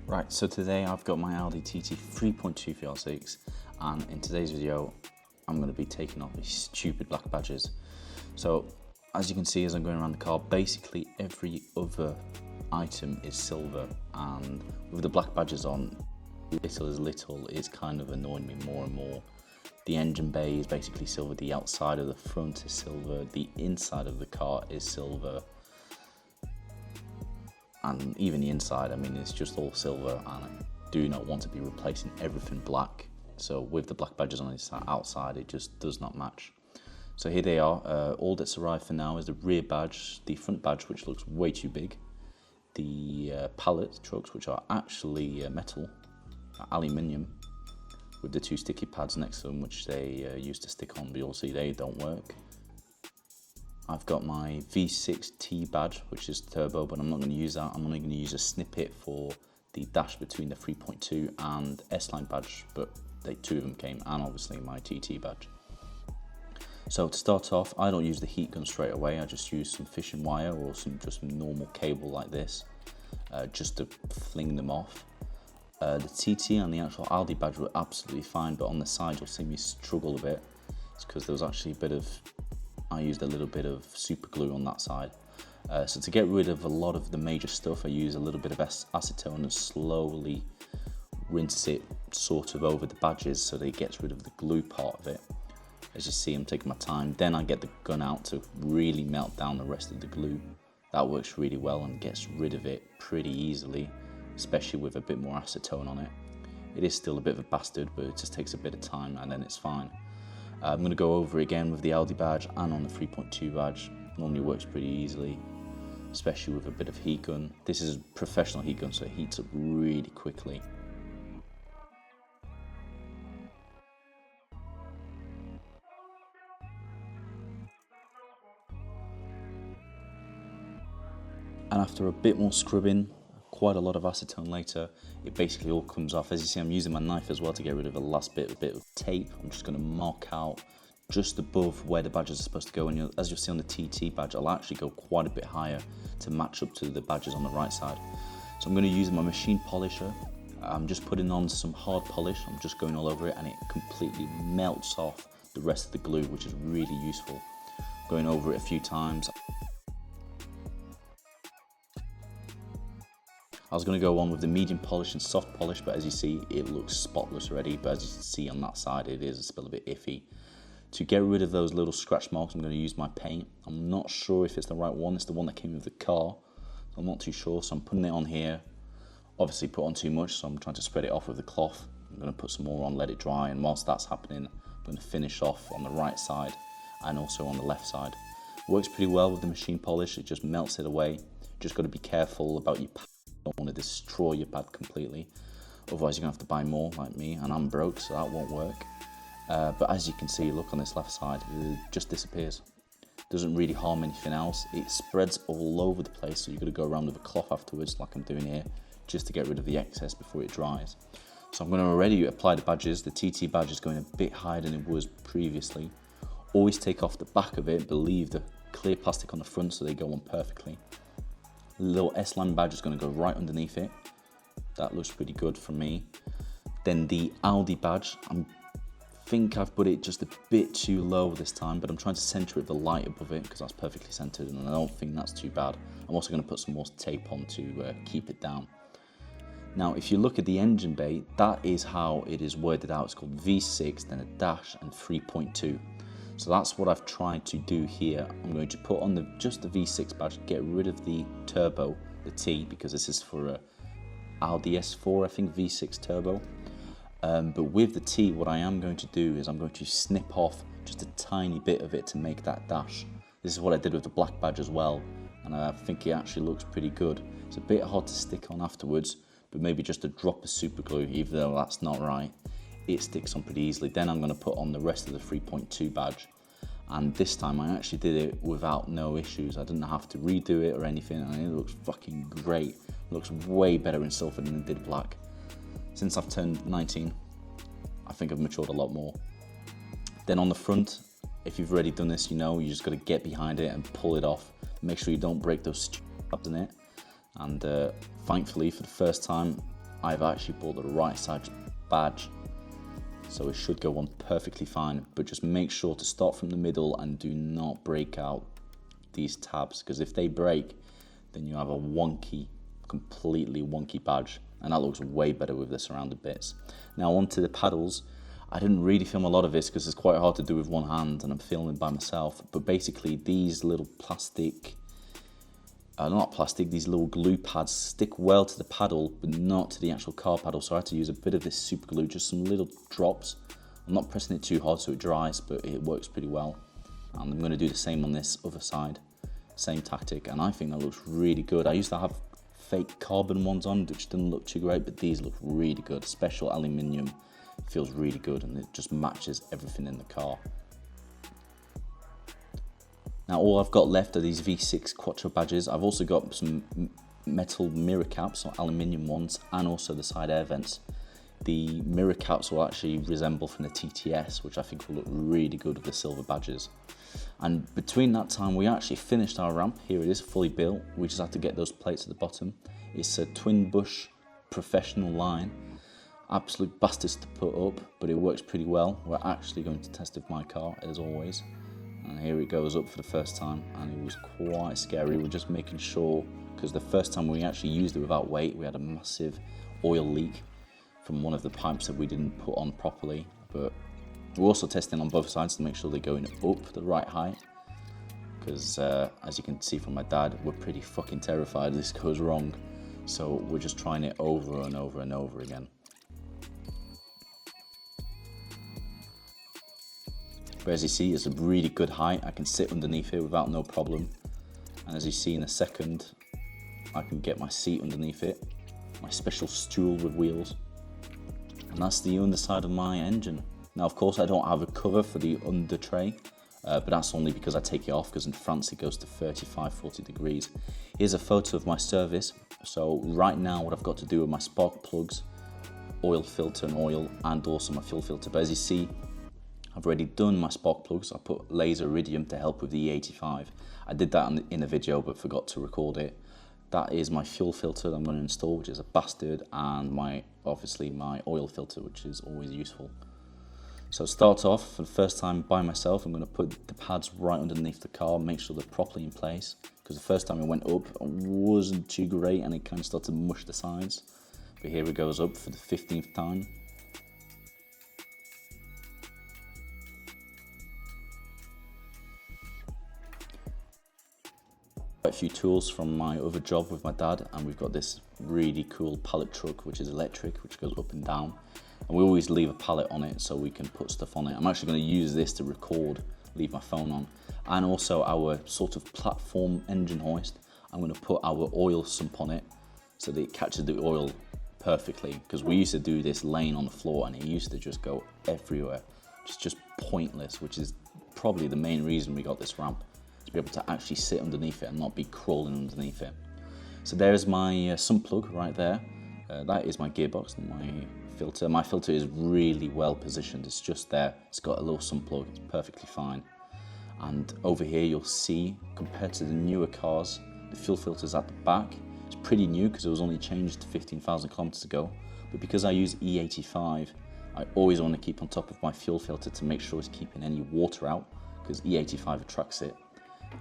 Right, so today I've got my Audi TT 3.2 VR6, and in today's video I'm going to be taking off these stupid black badges. So as you can see as I'm going around the car, basically every other item is silver, and with the black badges on, little as little, it's kind of annoying me more and more. The engine bay is basically silver, the outside of the front is silver, the inside of the car is silver, and even the inside, I mean, it's just all silver, and I do not want to be replacing everything black. So with the black badges on the outside, it just does not match. So here they are. All that's arrived for now is the rear badge, the front badge, which looks way too big, the pallet trucks, which are actually metal, aluminium, with the two sticky pads next to them, which they used to stick on, but you'll see they don't work. I've got my V6T badge, which is turbo, but I'm not going to use that. I'm only going to use a snippet for the dash between the 3.2 and S-line badge, but two of them came, and obviously my TT badge. So to start off, I don't use the heat gun straight away. I just use some fishing wire or some just normal cable like this, just to fling them off. The TT and the actual Audi badge were absolutely fine, but on the side you'll see me struggle a bit. It's because there was actually I used a little bit of super glue on that side. So to get rid of a lot of the major stuff, I use a little bit of acetone and slowly rinse it sort of over the badges so that it gets rid of the glue part of it. As you see, I'm taking my time. Then I get the gun out to really melt down the rest of the glue. That works really well and gets rid of it pretty easily, especially with a bit more acetone on it. It is still a bit of a bastard, but it just takes a bit of time and then it's fine. I'm going to go over it again with the Audi badge and on the 3.2 badge. Normally works pretty easily, especially with a bit of heat gun. This is a professional heat gun, so it heats up really quickly. And after a bit more scrubbing, quite a lot of acetone later, it basically all comes off. As you see, I'm using my knife as well to get rid of the last bit of tape. I'm just going to mark out just above where the badges are supposed to go, and as you'll see on the TT badge, I'll actually go quite a bit higher to match up to the badges on the right side. So I'm going to use my machine polisher. I'm just putting on some hard polish. I'm just going all over it, and it completely melts off the rest of the glue, which is really useful. Going over it a few times. I was going to go on with the medium polish and soft polish, but as you see, it looks spotless already. But as you can see on that side, it is still a bit iffy. To get rid of those little scratch marks, I'm going to use my paint. I'm not sure if it's the right one. It's the one that came with the car. I'm not too sure, so I'm putting it on here. Obviously put on too much, so I'm trying to spread it off with the cloth. I'm going to put some more on, let it dry, and whilst that's happening, I'm going to finish off on the right side and also on the left side. Works pretty well with the machine polish. It just melts it away. Just got to be careful about your pad. Don't want to destroy your pad completely, otherwise you're going to have to buy more like me, and I'm broke, so that won't work. But as you can see, look on this left side, it just disappears. Doesn't really harm anything else. It spreads all over the place, so you've got to go around with a cloth afterwards like I'm doing here, just to get rid of the excess before it dries. So I'm going to already apply the badges. The TT badge is going a bit higher than it was previously. Always take off the back of it, but leave the clear plastic on the front so they go on perfectly. The little S-line badge is going to go right underneath it. That looks pretty good for me. Then the Audi badge, I think I've put it just a bit too low this time, but I'm trying to center it the light above it because that's perfectly centered, and I don't think that's too bad. I'm also going to put some more tape on to keep it down. Now, if you look at the engine bay, that is how it is worded out. It's called V6, then a dash, and 3.2. So that's what I've tried to do here. I'm going to put on just the V6 badge, get rid of the turbo, the T, because this is for a Audi S4, I think, V6 turbo. But with the T, what I am going to do is I'm going to snip off just a tiny bit of it to make that dash. This is what I did with the black badge as well, and I think it actually looks pretty good. It's a bit hard to stick on afterwards, but maybe just a drop of super glue, even though that's not right. It sticks on pretty easily. Then I'm going to put on the rest of the 3.2 badge, and this time I actually did it without no issues. I didn't have to redo it or anything, and it looks fucking great. It looks way better in silver than it did black. Since I've turned 19, I think I've matured a lot more. Then on the front, if you've already done this, you know you just got to get behind it and pull it off. Make sure you don't break those tabs in it. And thankfully, for the first time, I've actually bought the right side badge, so it should go on perfectly fine. But just make sure to start from the middle and do not break out these tabs, because if they break, then you have a wonky, completely wonky badge, and that looks way better with the surrounded bits. Now onto the paddles. I didn't really film a lot of this because it's quite hard to do with one hand and I'm filming by myself, but basically these little plastic, not plastic, these little glue pads stick well to the paddle but not to the actual car paddle, so I had to use a bit of this super glue, just some little drops. I'm not pressing it too hard so it dries, but it works pretty well. And I'm going to do the same on this other side, same tactic, and I think that looks really good. I used to have fake carbon ones on which didn't look too great, but these look really good. Special aluminium. It feels really good and it just matches everything in the car. Now all I've got left are these V6 Quattro badges. I've also got some metal mirror caps, or aluminium ones, and also the side air vents. The mirror caps will actually resemble from the TTS, which I think will look really good with the silver badges. And between that time we actually finished our ramp. Here it is, fully built. We just had to get those plates at the bottom. It's a twin bush professional line. Absolute bastards to put up, but it works pretty well. We're actually going to test with my car as always. And here it goes up for the first time, and it was quite scary. We're just making sure, because the first time we actually used it without weight, we had a massive oil leak from one of the pipes that we didn't put on properly. But we're also testing on both sides to make sure they're going up the right height, because as you can see from my dad, we're pretty fucking terrified this goes wrong. So we're just trying it over and over and over again. But as you see, it's a really good height. I can sit underneath it without no problem. And as you see in a second, I can get my seat underneath it, my special stool with wheels. And that's the underside of my engine. Now, of course, I don't have a cover for the under tray, but that's only because I take it off, because in France it goes to 35, 40 degrees. Here's a photo of my service. So right now, what I've got to do with my spark plugs, oil filter and oil, and also my fuel filter. But as you see, I've already done my spark plugs. I put laser iridium to help with the E85. I did that in a video but forgot to record it. That is my fuel filter that I'm going to install, which is a bastard, and obviously my oil filter, which is always useful. So start off for the first time by myself. I'm going to put the pads right underneath the car, make sure they're properly in place, because the first time it went up it wasn't too great and it kind of started to mush the sides. But here it goes up for the 15th time. A few tools from my other job with my dad, and we've got this really cool pallet truck which is electric, which goes up and down, and we always leave a pallet on it so we can put stuff on it. I'm actually going to use this to record, leave my phone on, and also our sort of platform engine hoist. I'm going to put our oil sump on it so that it catches the oil perfectly, because we used to do this laying on the floor and it used to just go everywhere. It's just pointless, which is probably the main reason we got this ramp, to be able to actually sit underneath it and not be crawling underneath it. So there's my sump plug right there. That is my gearbox and my filter. My filter is really well positioned. It's just there. It's got a little sump plug. It's perfectly fine. And over here you'll see, compared to the newer cars, the fuel filter's at the back. It's pretty new because it was only changed 15,000 kilometers ago. But because I use E85, I always want to keep on top of my fuel filter to make sure it's keeping any water out, because E85 attracts it.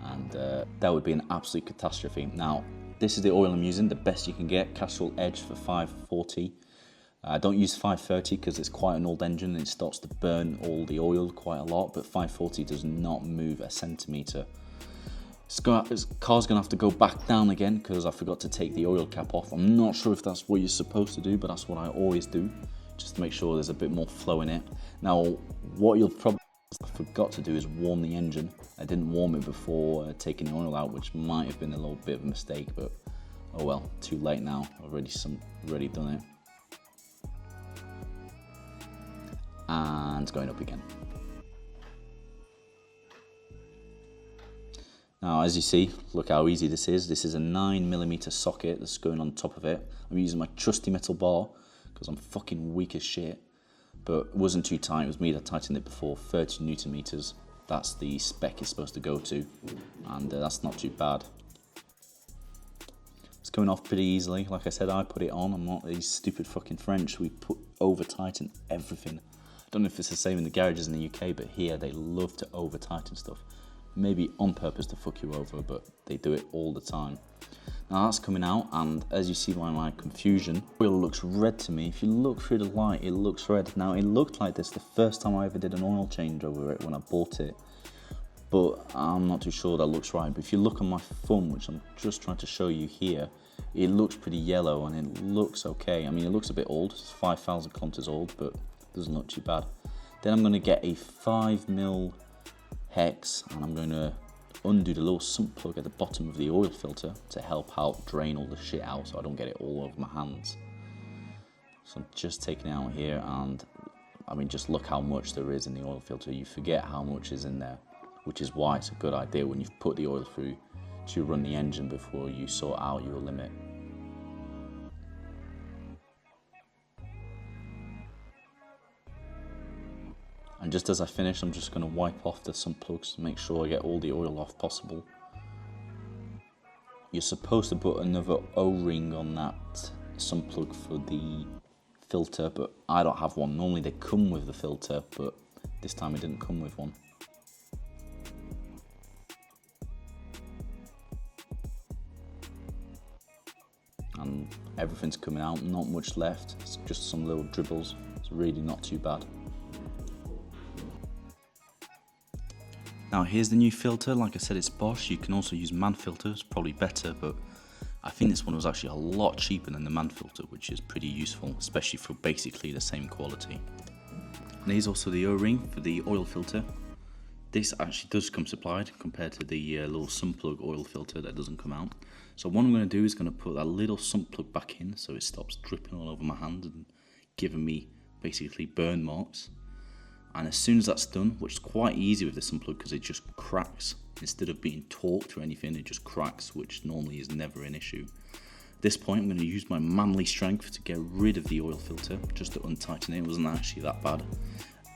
And that would be an absolute catastrophe. Now, this is the oil I'm using, the best you can get, Castrol Edge for 540. I don't use 530 because it's quite an old engine and it starts to burn all the oil quite a lot, but 540 does not move a centimetre. This car's going to have to go back down again because I forgot to take the oil cap off. I'm not sure if that's what you're supposed to do, but that's what I always do, just to make sure there's a bit more flow in it. Now, what you'll probably forgot to do is warm the engine. I didn't warm it before taking the oil out, which might have been a little bit of a mistake, but oh well, too late now. I've already done it. And it's going up again. Now, as you see, look how easy this is. This is a 9mm socket that's going on top of it. I'm using my trusty metal bar because I'm fucking weak as shit. But it wasn't too tight. It was me that tightened it before. 30 Newton meters. That's the spec it's supposed to go to, and that's not too bad. It's coming off pretty easily. Like I said, I put it on. I'm not these stupid fucking French. We put over tighten everything. I don't know if it's the same in the garages in the UK, but here they love to over tighten stuff. Maybe on purpose to fuck you over, but they do it all the time. Now that's coming out, and as you see by my confusion, oil looks red to me. If you look through the light, it looks red. Now it looked like this the first time I ever did an oil change over it when I bought it, but I'm not too sure that looks right. But if you look on my thumb, which I'm just trying to show you here, it looks pretty yellow and it looks okay. I mean, it looks a bit old, it's 5,000 kilometers old, but it doesn't look too bad. Then I'm going to get a 5mm hex, and I'm going to undo the little sump plug at the bottom of the oil filter to help out drain all the shit out so I don't get it all over my hands. So I'm just taking it out here, and I mean, just look how much there is in the oil filter. You forget how much is in there, which is why it's a good idea when you've put the oil through to run the engine before you sort out your limit. And just as I finish, I'm just going to wipe off the sump plugs to make sure I get all the oil off possible. You're supposed to put another O-ring on that sump plug for the filter, but I don't have one. Normally they come with the filter, but this time it didn't come with one. And everything's coming out, not much left. It's just some little dribbles. It's really not too bad. Now here's the new filter. Like I said, it's Bosch. You can also use man filter, it's probably better, but I think this one was actually a lot cheaper than the man filter, which is pretty useful, especially for basically the same quality. And here's also the O-ring for the oil filter. This actually does come supplied compared to the little sump plug oil filter that doesn't come out. So what I'm going to do is going to put that little sump plug back in so it stops dripping all over my hand and giving me basically burn marks. And as soon as that's done, which is quite easy with the sump plug because it just cracks, instead of being torqued or anything, it just cracks, which normally is never an issue. At this point, I'm going to use my manly strength to get rid of the oil filter, just to untighten it. It wasn't actually that bad.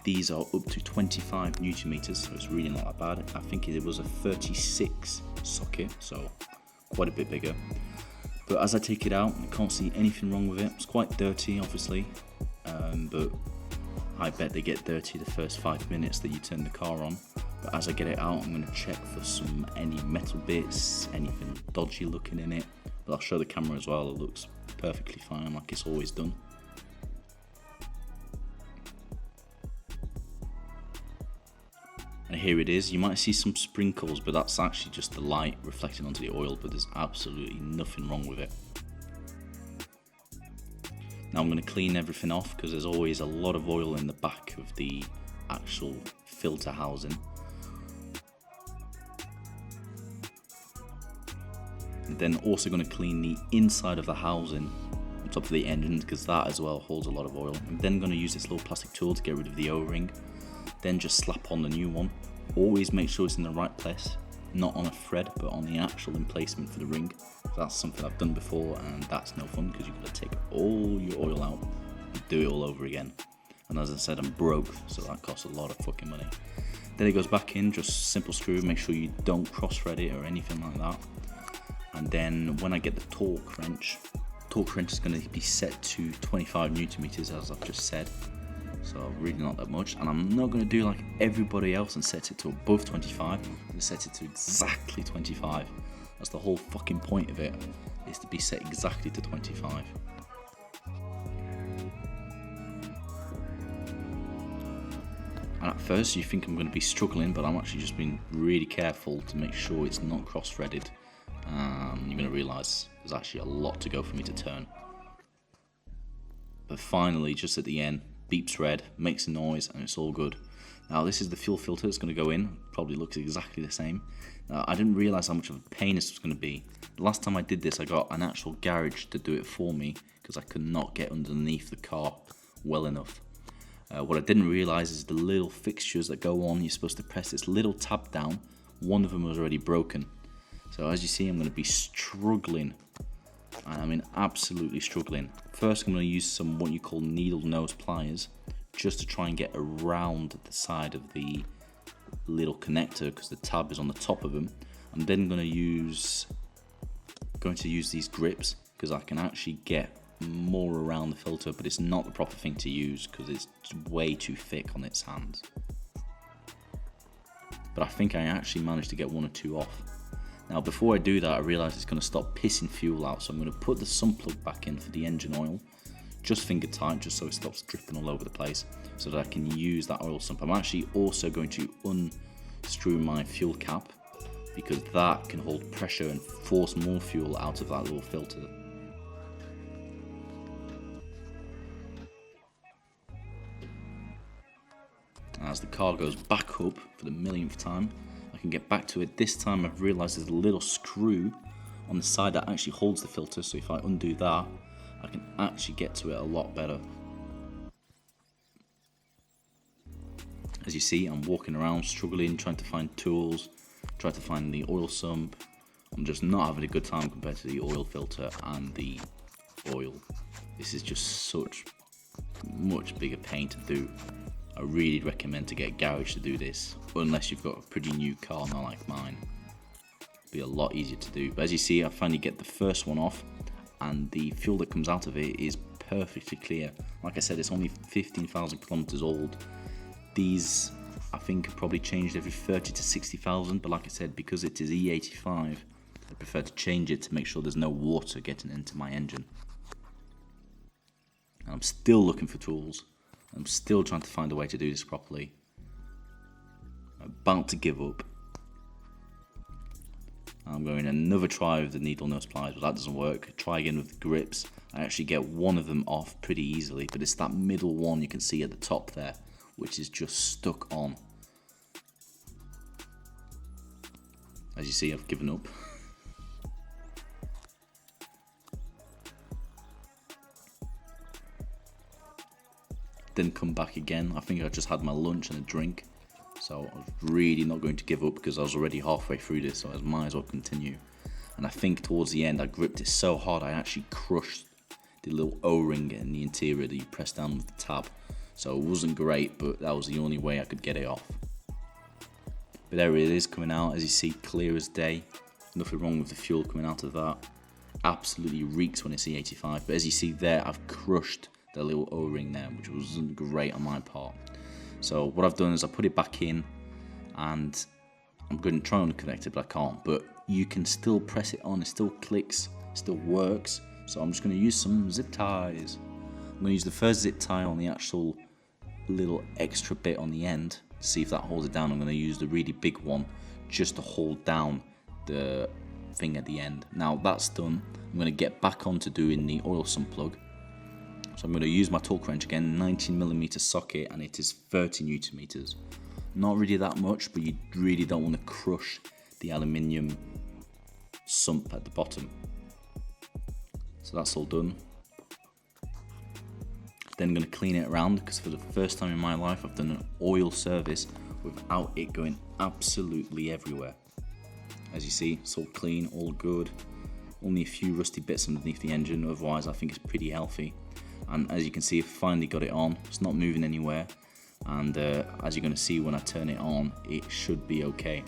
These are up to 25 Newton meters, so it's really not that bad. I think it was a 36 socket, so quite a bit bigger. But as I take it out, I can't see anything wrong with it. It's quite dirty, obviously, but I bet they get dirty the first 5 minutes that you turn the car on. But as I get it out, I'm going to check for any metal bits, anything dodgy looking in it. But I'll show the camera as well, it looks perfectly fine like it's always done. And here it is. You might see some sprinkles, but that's actually just the light reflecting onto the oil, but there's absolutely nothing wrong with it. Now I'm going to clean everything off because there's always a lot of oil in the back of the actual filter housing. And then also going to clean the inside of the housing on top of the engine because that as well holds a lot of oil. I'm then going to use this little plastic tool to get rid of the O-ring. Then just slap on the new one. Always make sure it's in the right place, not on a thread but on the actual emplacement for the ring. That's something I've done before and that's no fun because you've got to take all your oil out and do it all over again. And as I said, I'm broke, so that costs a lot of fucking money. Then it goes back in, just simple screw, make sure you don't cross thread it or anything like that. And then when I get the torque wrench is going to be set to 25 Newton meters as I've just said. So really not that much, and I'm not going to do like everybody else and set it to above 25. I'm going to set it to exactly 25. That's the whole fucking point of it, is to be set exactly to 25. And at first you think I'm going to be struggling, but I'm actually just being really careful to make sure it's not cross-threaded. You're going to realise there's actually a lot to go for me to turn. But finally, just at the end, beeps red, makes a noise, and it's all good. Now this is the fuel filter that's going to go in, probably looks exactly the same. Now, I didn't realise how much of a pain this was going to be. The last time I did this I got an actual garage to do it for me because I could not get underneath the car well enough. What I didn't realise is the little fixtures that go on, you're supposed to press this little tab down, one of them was already broken. So as you see, I'm going to be struggling. I mean absolutely struggling. First I'm going to use some what you call needle nose pliers just to try and get around the side of the little connector because the tab is on the top of them. I'm then going to use going to use these grips because I can actually get more around the filter, but it's not the proper thing to use because it's way too thick on its hands. But I think I actually managed to get 1 or 2 off. Now before I do that, I realise it's going to stop pissing fuel out, so I'm going to put the sump plug back in for the engine oil, just finger tight, just so it stops dripping all over the place, so that I can use that oil sump. I'm actually also going to unscrew my fuel cap, because that can hold pressure and force more fuel out of that little filter. As the car goes back up for the millionth time, I can get back to it. This time I've realised there's a little screw on the side that actually holds the filter, so if I undo that, I can actually get to it a lot better. As you see, I'm walking around struggling, trying to find tools, trying to find the oil sump. I'm just not having a good time compared to the oil filter and the oil. This is just such much bigger pain to do. I really recommend to get a garage to do this, unless you've got a pretty new car, not like mine. It'll be a lot easier to do. But as you see, I finally get the first one off, and the fuel that comes out of it is perfectly clear. Like I said, it's only 15,000 kilometers old. These, I think, are probably changed every 30 to 60,000, but like I said, because it is E85, I prefer to change it to make sure there's no water getting into my engine. And I'm still looking for tools. I'm still trying to find a way to do this properly. I'm about to give up. I'm going another try with the needle nose pliers, but that doesn't work. Try again with the grips. I actually get one of them off pretty easily, but it's that middle one you can see at the top there, which is just stuck on. As you see, I've given up. Then come back again. I think I just had my lunch and a drink, so I was really not going to give up because I was already halfway through this, so I might as well continue. And I think towards the end I gripped it so hard I actually crushed the little O-ring in the interior that you press down with the tab. So it wasn't great, but that was the only way I could get it off. But there it is coming out, as you see, clear as day. Nothing wrong with the fuel coming out of that. Absolutely reeks when it's E85, but as you see there, I've crushed the little O-ring there, which wasn't great on my part. So what I've done is I put it back in, and I'm going to try and unconnect it, but I can't. But you can still press it on, it still clicks, still works. So I'm just going to use some zip ties. I'm going to use the first zip tie on the actual little extra bit on the end to see if that holds it down. I'm going to use the really big one just to hold down the thing at the end. Now that's done, I'm going to get back on to doing the oil sump plug. So I'm going to use my torque wrench again, 19mm socket, and it is 30 Newton meters. Not really that much, but you really don't want to crush the aluminium sump at the bottom. So that's all done. Then I'm going to clean it around, because for the first time in my life I've done an oil service without it going absolutely everywhere. As you see, it's all clean, all good. Only a few rusty bits underneath the engine, otherwise I think it's pretty healthy. And as you can see, I've finally got it on. It's not moving anywhere, and as you're going to see when I turn it on, it should be okay.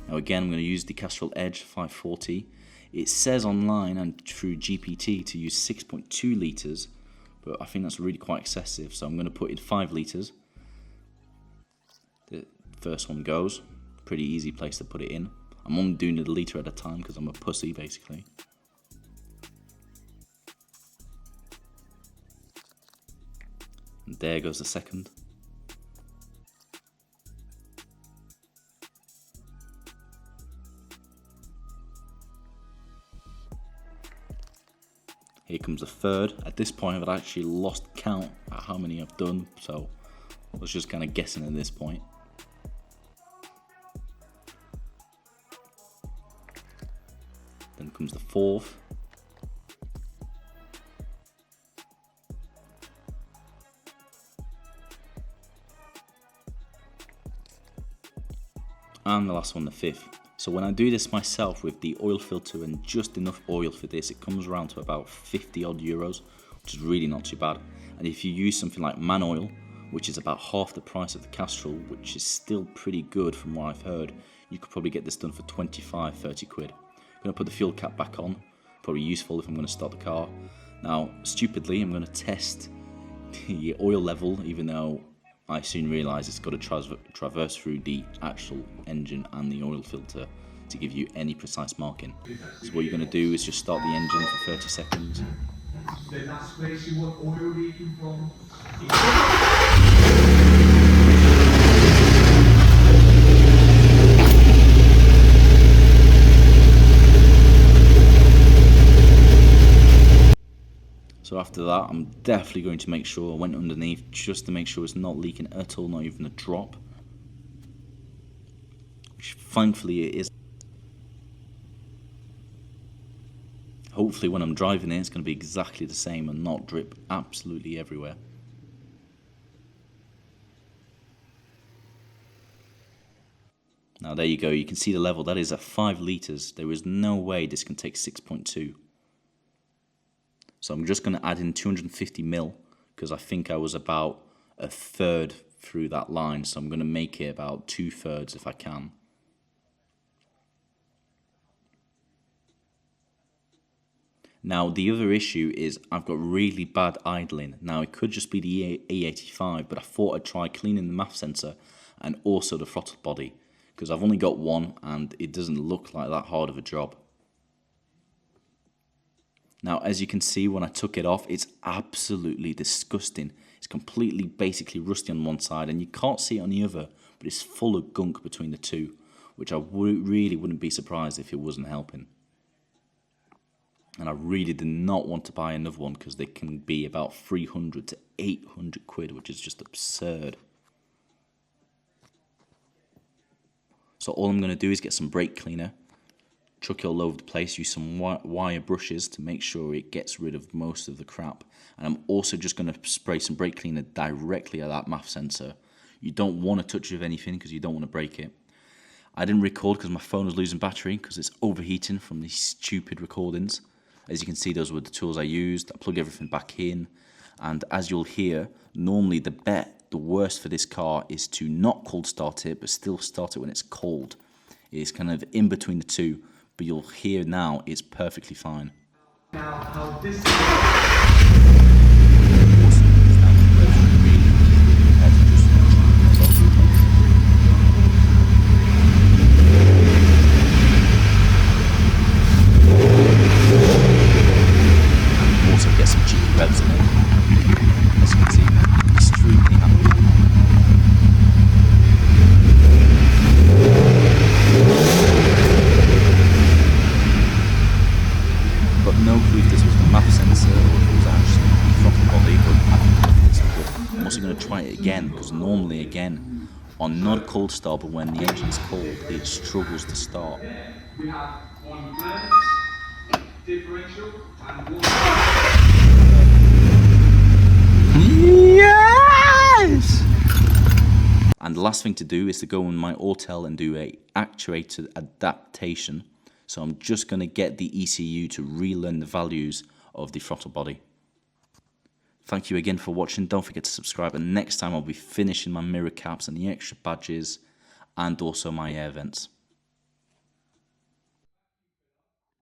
Now again, I'm going to use the Castrol Edge 540. It says online and through GPT to use 6.2 litres, but I think that's really quite excessive, so I'm going to put in 5 litres. The first one goes. Pretty easy place to put it in. I'm only doing it a litre at a time because I'm a pussy basically. And there goes the second. Here comes the third. At this point I've actually lost count at how many I've done, so I was just kind of guessing at this point. Then comes the fourth. And the last one, the fifth. So when I do this myself with the oil filter and just enough oil for this, it comes around to about 50 odd euros, which is really not too bad. And if you use something like Man Oil, which is about half the price of the Castrol, which is still pretty good from what I've heard, you could probably get this done for 25-30 quid. I'm going to put the fuel cap back on, probably useful if I'm going to start the car. Now, stupidly, I'm going to test the oil level, even though I soon realise it's got to traverse through the actual engine and the oil filter to give you any precise marking. So what you're going to do is just start the engine for 30 seconds. The last place you want oil leaking from. So after that, I'm definitely going to make sure I went underneath just to make sure it's not leaking at all, not even a drop. Which thankfully it is. Hopefully when I'm driving it, it's going to be exactly the same and not drip absolutely everywhere. Now there you go, you can see the level, that is at 5 litres. There is no way this can take 6.2. So I'm just going to add in 250 mil because I think I was about a third through that line. So I'm going to make it about 2/3 if I can. Now the other issue is I've got really bad idling. Now it could just be the E85, but I thought I'd try cleaning the MAF sensor and also the throttle body because I've only got one and it doesn't look like that hard of a job. Now, as you can see, when I took it off, it's absolutely disgusting. It's completely, basically rusty on one side, and you can't see it on the other, but it's full of gunk between the two, which I really wouldn't be surprised if it wasn't helping. And I really did not want to buy another one because they can be about 300 to 800 quid, which is just absurd. So all I'm going to do is get some brake cleaner, chuck it all over the place, use some wire brushes to make sure it gets rid of most of the crap. And I'm also just going to spray some brake cleaner directly at that MAF sensor. You don't want to touch it with anything because you don't want to break it. I didn't record because my phone was losing battery because it's overheating from these stupid recordings. As you can see, those were the tools I used. I plug everything back in. And as you'll hear, normally the worst for this car is to not cold start it, but still start it when it's cold. It's kind of in between the two. But you'll hear now it's perfectly fine. Now, how this also get some cheeky revs in it. As you can see, extremely happy. No clue if this was the MAF sensor or if it was actually the throttle body, but I think it's good. I'm also going to try it again because normally, again, on not cold start, but when the engine is cold, it struggles to start. we have one flex, differential, and one. Yes! And the last thing to do is to go in my Autel and do a actuator adaptation. So I'm just going to get the ECU to relearn the values of the throttle body. Thank you again for watching. Don't forget to subscribe. And next time I'll be finishing my mirror caps and the extra badges and also my air vents.